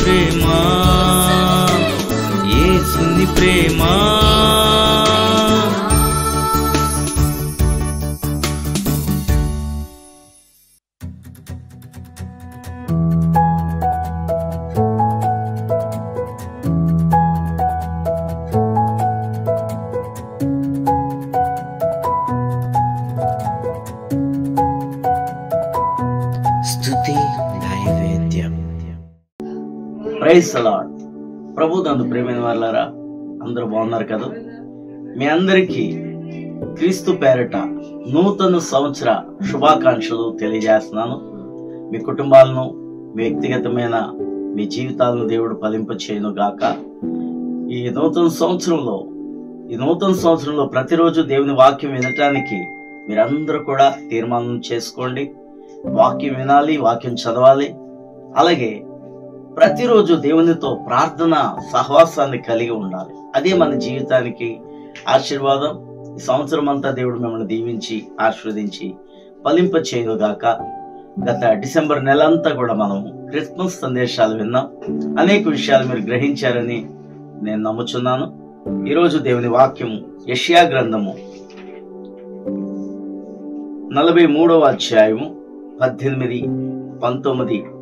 ప్రేమ, యేసుని ప్రేమ. స్తుతి నైవేద్యం. Praise the lord. ప్రభు నందు ప్రియమైన వారలారా, అందరూ బాగున్నారు కదా? మీ అందరికీ క్రీస్తు పేరట నూతన సంవత్సర శుభాకాంక్షలు తెలియజేస్తున్నాను. మీ కుటుంబాలను, మీ వ్యక్తిగతమైన మీ జీవితాలను దేవుడు ఫలింప చేయను గాక. ఈ నూతన సంవత్సరంలో ప్రతిరోజు దేవుని వాక్యం వినటానికి మీరందరూ కూడా తీర్మానం చేసుకోండి. వాక్యం వినాలి, వాక్యం చదవాలి. అలాగే ప్రతిరోజు దేవునితో ప్రార్థన సహవాసాన్ని కలిగి ఉండాలి. అదే మన జీవితానికి ఆశీర్వాదం. ఈ సంవత్సరం అంతా దేవుడు మిమ్మల్ని దీవించి ఆశీర్వదించి ఫలింప చేయనుగాక. గత డిసెంబర్ నెల అంతా కూడా మనం క్రిస్మస్ సందేశాలు విన్నాం. అనేక విషయాలు మీరు గ్రహించారని నేను నమ్ముచున్నాను. ఈరోజు దేవుని వాక్యము యెషయా గ్రంథము 43వ అధ్యాయము 18, 19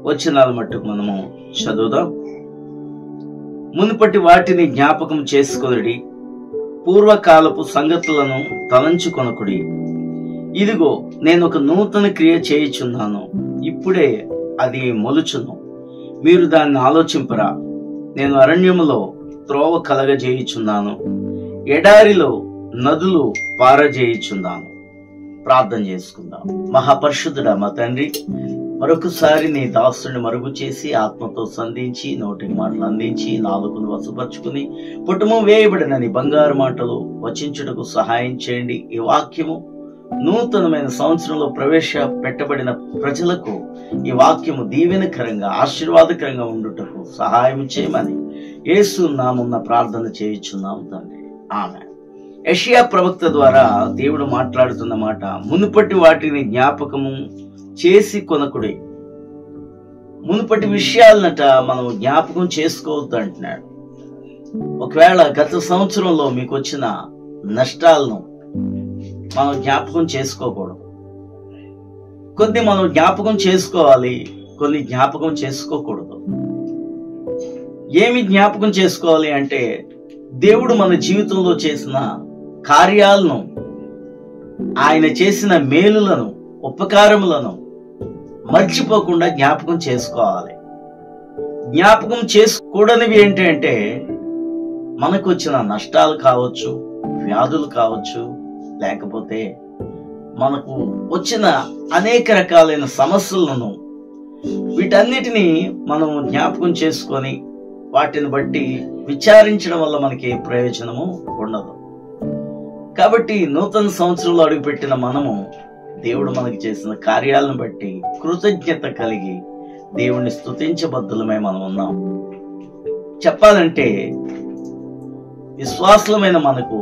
వచనాల మట్టుకు మనము చదువుదాం. మునుపటి వాటిని జ్ఞాపకం చేసుకొనుడి, పూర్వకాలపు సంగతులను తలంచుకొనకుడి. ఇదిగో నేను ఒక నూతన క్రియ చేయుచున్నాను, ఇప్పుడే అది మొలుచును, మీరు దాన్ని ఆలోచింపరా. నేను అరణ్యములో త్రోవ కలగజేయుచున్నాను, ఎడారిలో నదులు పారజేయుచున్నాను. ప్రార్థన చేసుకుందాం. మహాపరిశుద్ధుడా మా తండ్రి, మరొకసారి నీ దాసుని మరుగు చేసి ఆత్మతో సంధించి నోటికి మాటలు అందించి నాలుకను వశపరుచుకుని పుటము వేయబడిన నీ బంగారు మాటలు వచించుటకు సహాయం చేయండి. ఈ వాక్యము నూతనమైన సంవత్సరంలో ప్రవేశపెట్టబడిన ప్రజలకు ఈ వాక్యము దీవెనకరంగా ఆశీర్వాదకరంగా ఉండుటకు సహాయం చేయమని యేసు నామమున ప్రార్థన చేయుచున్నాం తండ్రి. ఆమేన్. యెషయా ప్రవక్త ద్వారా దేవుడు మాట్లాడుతున్న మాట, మునుపటి వాటిని జ్ఞాపకము చేసి కొనకుడి. మునుపటి విషయాలనట మనం జ్ఞాపకం చేసుకోవద్దు అంటున్నాడు. ఒకవేళ గత సంవత్సరంలో మీకు వచ్చిన నష్టాలను మనం జ్ఞాపకం చేసుకోకూడదు. కొన్ని మనం జ్ఞాపకం చేసుకోవాలి, కొన్ని జ్ఞాపకం చేసుకోకూడదు. ఏమి జ్ఞాపకం చేసుకోవాలి అంటే, దేవుడు మన జీవితంలో చేసిన కార్యాలను, ఆయన చేసిన మేలులను, ఉపకారములను మర్చిపోకుండా జ్ఞాపకం చేసుకోవాలి. జ్ఞాపకం చేసుకోవడనివి ఏంటంటే, మనకు వచ్చిన నష్టాలు కావచ్చు, వ్యాధులు కావచ్చు, లేకపోతే మనకు వచ్చిన అనేక రకాలైన సమస్యలను, వీటన్నిటినీ మనం జ్ఞాపకం చేసుకొని వాటిని బట్టి విచారించడం వల్ల మనకి ఏ ప్రయోజనము ఉండదు. కాబట్టి నూతన సంవత్సరంలో అడుగుపెట్టిన మనము దేవుడు మనకి చేసిన కార్యాలను బట్టి కృతజ్ఞత కలిగి దేవుణ్ణి స్తుతించబద్దులమై మనం ఉన్నాం. చెప్పాలంటే విశ్వాసులమైన మనకు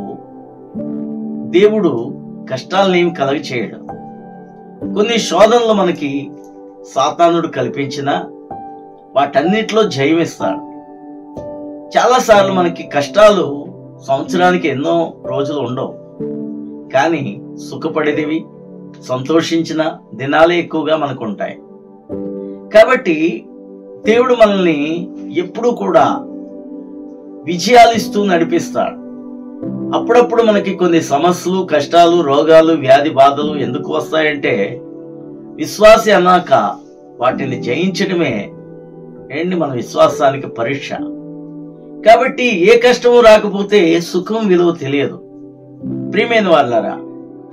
దేవుడు కష్టాలనేమి కలగ చేయడు. కొన్ని శోధనలు మనకి సాతానుడు కల్పించినా వాటన్నిటిలో జయమిస్తాడు. చాలాసార్లు మనకి కష్టాలు సంవత్సరానికి ఎన్నో రోజులు ఉండవు, కానీ సుఖపడేదివి, సంతోషించిన దినాలే ఎక్కువగా మనకు ఉంటాయి. కాబట్టి దేవుడు మనల్ని ఎప్పుడూ కూడా విజయాలు ఇస్తూ నడిపిస్తాడు. అప్పుడప్పుడు మనకి కొన్ని సమస్యలు, కష్టాలు, రోగాలు, వ్యాధి బాధలు ఎందుకు వస్తాయంటే, విశ్వాసి అన్నాక వాటిని జయించడమే మన విశ్వాసానికి పరీక్ష. కాబట్టి ఏ కష్టము రాకపోతే సుఖం విలువ తెలియదు ప్రియమైన వాళ్ళారా.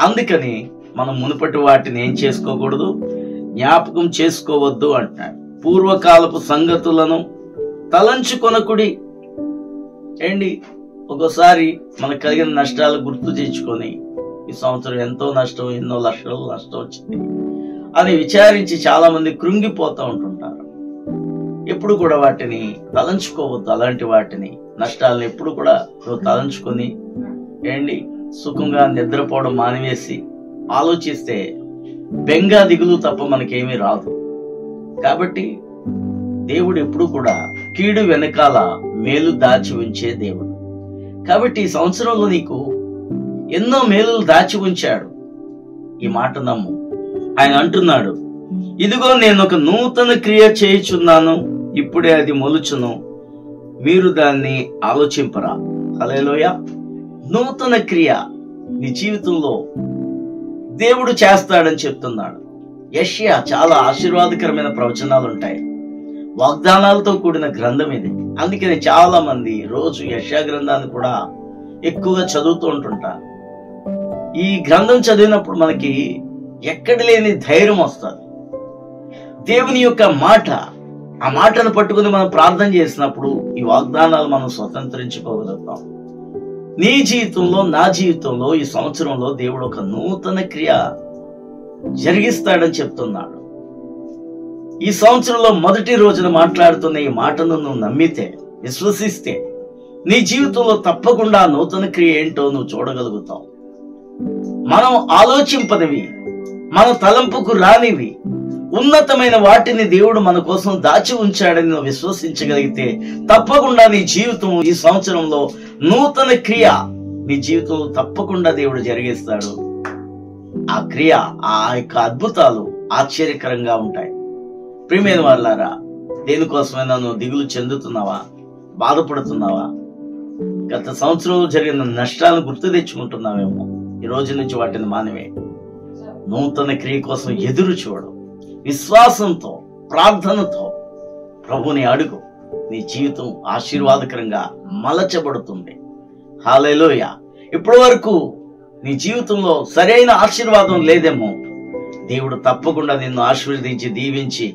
అందుకని మనం మునుపటి వాటిని ఏం చేసుకోకూడదు, జ్ఞాపకం చేసుకోవద్దు అంటున్నాడు. పూర్వకాలపు సంగతులను తలంచుకొనకుడి. ఒక్కోసారి మనకు కలిగిన నష్టాలు గుర్తు తెచ్చుకొని, ఈ సంవత్సరం ఎంతో నష్టం, ఎన్నో లక్షలు నష్టం వచ్చింది అని విచారించి చాలా మంది కృంగిపోతూ ఉంటుంటారు. ఎప్పుడు కూడా వాటిని తలంచుకోవద్దు. అలాంటి వాటిని, నష్టాలను ఎప్పుడు కూడా నువ్వు తలంచుకొని సుఖంగా నిద్రపోవడం మానివేసి ఆలోచిస్తే బెంగా దిగులు తప్ప మనకేమీ రాదు. కాబట్టి దేవుడు ఎప్పుడు కూడా కీడు వెనకాల మేలు దాచి ఉంచే దేవుడు. కాబట్టి ఈ సంవత్సరంలో నీకు ఎన్నో మేలులు దాచి ఉంచాడు. ఈ మాట నమ్ము. ఆయన అంటున్నాడు, ఇదిగో నేను ఒక నూతన క్రియ చేయుచున్నాను, ఇప్పుడే అది మొలుచును, మీరు దాన్ని ఆలోచింపరా. హల్లెలూయా. నూతన క్రియ నీ జీవితంలో దేవుడు చేస్తాడని చెప్తున్నాడు. యెషయా చాలా ఆశీర్వాదకరమైన ప్రవచనాలు ఉంటాయి, వాగ్దానాలతో కూడిన గ్రంథం ఇది. అందుకని చాలా మంది రోజు యెషయా గ్రంథాన్ని కూడా ఎక్కువగా చదువుతూ ఉంటుంటారు. ఈ గ్రంథం చదివినప్పుడు మనకి ఎక్కడ లేని ధైర్యం వస్తుంది. దేవుని యొక్క మాట, ఆ మాటను పట్టుకుని మనం ప్రార్థన చేసినప్పుడు ఈ వాగ్దానాలు మనం స్వతంత్రించుకోగలుగుతాం. నీ జీవితంలో, నా జీవితంలో ఈ సంవత్సరంలో దేవుడు ఒక నూతన క్రియ జరిగిస్తాడని చెప్తున్నాడు. ఈ సంవత్సరంలో మొదటి రోజున మాట్లాడుతున్న ఈ మాటను నువ్వు నమ్మితే, విశ్వసిస్తే నీ జీవితంలో తప్పకుండా నూతన క్రియ ఏంటో నువ్వు చూడగలుగుతావు. మనం ఆలోచింపనివి, మన తలంపుకు రానివి, ఉన్నతమైన వాటిని దేవుడు మన కోసం దాచి ఉంచాడని నువ్వు విశ్వసించగలిగితే తప్పకుండా నీ జీవితం ఈ సంవత్సరంలో నూతన క్రియ నీ జీవితంలో తప్పకుండా దేవుడు జరిగిస్తాడు. ఆ క్రియ, ఆ యొక్క అద్భుతాలు ఆశ్చర్యకరంగా ఉంటాయి. ప్రియమైన వాళ్ళారా, దేనికోసమైనా నువ్వు దిగులు చెందుతున్నావా, బాధపడుతున్నావా? గత సంవత్సరంలో జరిగిన నష్టాలను గుర్తు తెచ్చుకుంటున్నావేమో. ఈ రోజు నుంచి వాటిని మానివే. నూతన క్రియ కోసం ఎదురు చూడు. విశ్వాసంతో, ప్రార్థనతో ప్రభుని అడుగు. నీ జీవితం ఆశీర్వాదకరంగా మలచబడుతుంది. హల్లెలూయా. ఇప్పటి వరకు నీ జీవితంలో సరైన ఆశీర్వాదం లేదేమో. దేవుడు తప్పకుండా నిన్ను ఆశీర్వదించి, దీవించి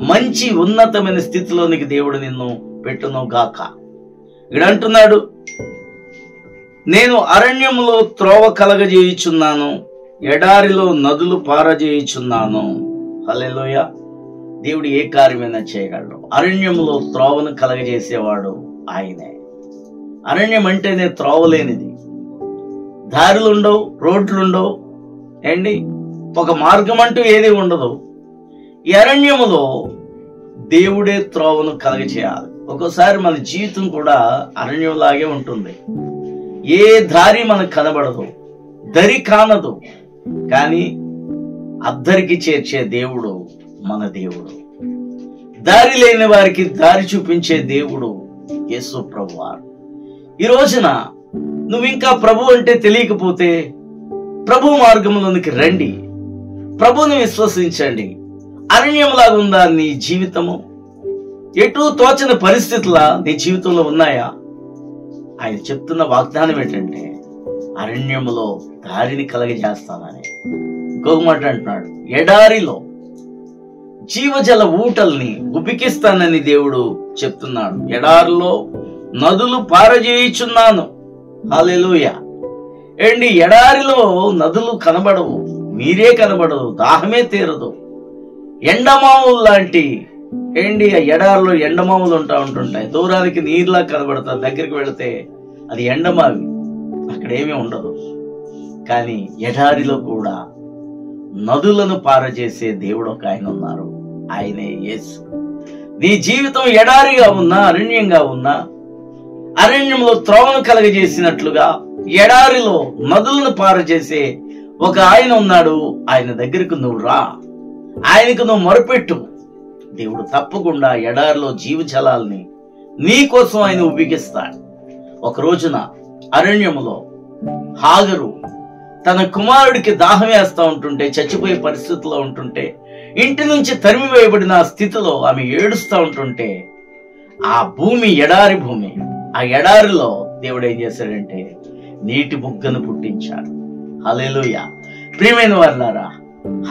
మంచి ఉన్నతమైన స్థితిలోనికి దేవుడు నిన్ను పెట్టును గాక. ఇక్కడ అంటున్నాడు, నేను అరణ్యములో త్రోవ కలగజేయుచున్నాను, ఎడారిలో నదులు పారజేయుచున్నాను. హల్లెలూయా. దేవుడు ఏ కార్యమైనా చేయగలడు. అరణ్యములో త్రోవను కలగజేసేవాడు ఆయనే. అరణ్యం అంటేనే త్రోవలేనిది. దారులుండవు, రోడ్లుండవు, ఏండి ఒక మార్గం అంటూ ఏది ఉండదు. ఈ అరణ్యములో దేవుడే త్రోవను కలగచేయాలి. ఒక్కోసారి మన జీవితం కూడా అరణ్యంలాగే ఉంటుంది. ఏ దారి మనకు కనబడదు, దరి కానదు, కానీ అద్దరికి చేర్చే దేవుడు మన దేవుడు. దారి లేని వారికి దారి చూపించే దేవుడు యేసు ప్రభువారు. ఈ రోజున నువ్వు ఇంకా ప్రభు అంటే తెలియకపోతే ప్రభు మార్గంలోనికి రండి, ప్రభుని విశ్వసించండి. అరణ్యంలాగా ఉందా నీ జీవితము? ఎటు తోచని పరిస్థితుల నీ జీవితంలో ఉన్నాయా? ఆయన చెప్తున్న వాగ్దానం ఏంటంటే, అరణ్యములో దారిని కలగజేస్తానని. ఇంకొక మాట అంటున్నాడు, ఎడారిలో జీవజల ఊటల్ని ఉపికిస్తానని దేవుడు చెప్తున్నాడు. ఎడారిలో నదులు పారజేయుచున్నాను. హల్లెలూయా. ఏండి, ఎడారిలో నదులు కనబడవు, నీరే కనబడదు, దాహమే తీరదు. ఎండమావులు లాంటి ఏంటి, ఆ ఎడారిలో ఎండమావులు ఉంటుంటాయి. దూరానికి నీరులా కనబడతాయి, దగ్గరికి వెళితే అది ఎండమావి, అక్కడ ఏమీ ఉండదు. కానీ ఎడారిలో కూడా నదులను పారజేసే దేవుడు ఒక ఆయన ఉన్నారు, ఆయనే యేసు. నీ జీవితం ఎడారిగా ఉన్నా, అరణ్యంగా ఉన్నా, అరణ్యంలో త్రోవను కలగజేసినట్లుగా ఎడారిలో నదులను పారజేసే ఒక ఆయన ఉన్నాడు. ఆయన దగ్గరకు నువ్వు రా, ఆయనకు నువ్వు మొరపెట్టు. దేవుడు తప్పకుండా ఎడారిలో జీవజలాల్ని నీ కోసం ఆయన ఉబికిస్తాడు. ఒక రోజున అరణ్యములో హాగరు తన కుమారుడికి దాహం వేస్తా ఉంటుంటే, చచ్చిపోయే పరిస్థితిలో ఉంటుంటే, ఇంటి నుంచి తరిమివేయబడిన స్థితిలో ఆమె ఏడుస్తూ ఉంటుంటే, ఆ భూమి ఎడారి భూమి, ఆ ఎడారిలో దేవుడు ఏం చేశాడంటే నీటి బుగ్గను పుట్టించాడు. హల్లెలూయా. ప్రియమైన వారులారా,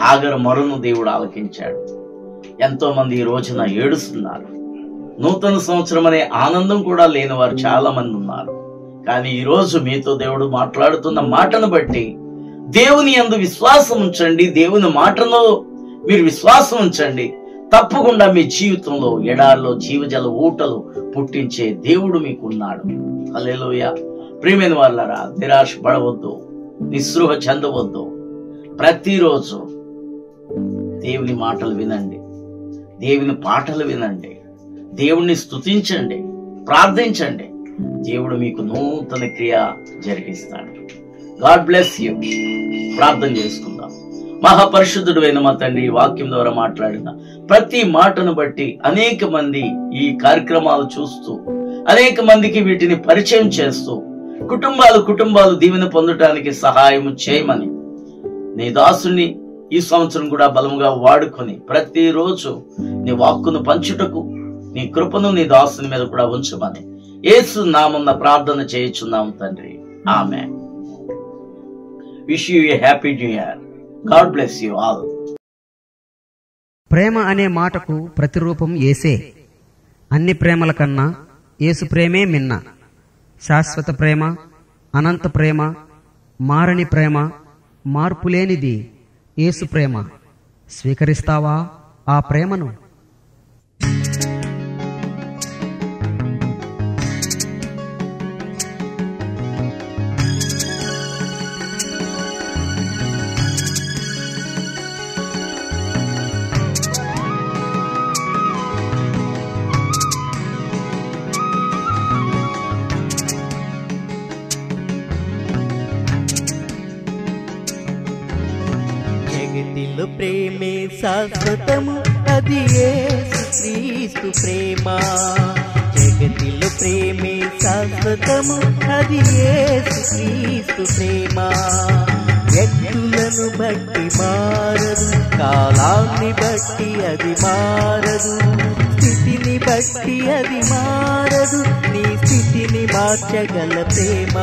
హాగరు మొరను దేవుడు ఆలకించాడు. ఎంతో మంది ఈ రోజున ఏడుస్తున్నారు. నూతన సంవత్సరం అనే ఆనందం కూడా లేని వారు చాలా మంది ఉన్నారు. కానీ ఈ రోజు మీతో దేవుడు మాట్లాడుతున్న మాటను బట్టి దేవుని యందు విశ్వాసం ఉంచండి. దేవుని మాటలో మీరు విశ్వాసం ఉంచండి. తప్పకుండా మీ జీవితంలో ఎడారిలో జీవజల ఊటలు పుట్టించే దేవుడు మీకున్నాడు. హల్లెలూయా. ప్రియమైన వాళ్ళారా, నిరాశ పడవద్దు, నిస్పృహ చెందవద్దు. ప్రతిరోజు దేవుని మాటలు వినండి, దేవుని పాటలు వినండి. దేవుణ్ణి స్తుతించండి, ప్రార్థించండి. దేవుడు మీకు నూతన క్రియ జరిగిస్తాడు. God bless you. ప్రార్థన చేసుకుందాం. మహాపరిశుద్ధుడు అయిన మా తండ్రి, వాక్యం ద్వారా మాట్లాడిన ప్రతి మాటను బట్టి అనేక మంది ఈ కార్యక్రమాలు చూస్తూ, అనేక మందికి వీటిని పరిచయం చేస్తూ కుటుంబాలు దీవెన పొందటానికి సహాయం చేయమని నీ దాసుని ఈ సంవత్సరం కూడా బలముగా వాడుకొని ప్రతిరోజు నీ వాక్కును పంచుటకు నీ కృపను నీ దాసుని మీద కూడా ఉంచమని యేసు నామమున ప్రార్థన చేయుచున్నాం తండ్రి. Amen. Wish you a happy new year. God bless you all. ప్రేమ అనే మాటకు ప్రతిరూపం యేసే. అన్ని ప్రేమల కన్నా యేసు ప్రేమే మిన్న. శాశ్వత ప్రేమ, అనంత ప్రేమ, మారని ప్రేమ, మార్పులేనిది యేసు ప్రేమ. స్వీకరిస్తావా ఆ ప్రేమను? జగతిలో ప్రేమే శాశ్వతము, అది యేసు క్రీస్తు ప్రేమ. జగతిలో ప్రేమే శాశ్వతము, అది యేసు క్రీస్తు ప్రేమ. వ్యక్తులను బట్టి మారదు, కాలాన్ని బట్టి అది మారదు, స్థితిని బట్టి అది మారదు, నీ స్థితిని మార్చగల ప్రేమ.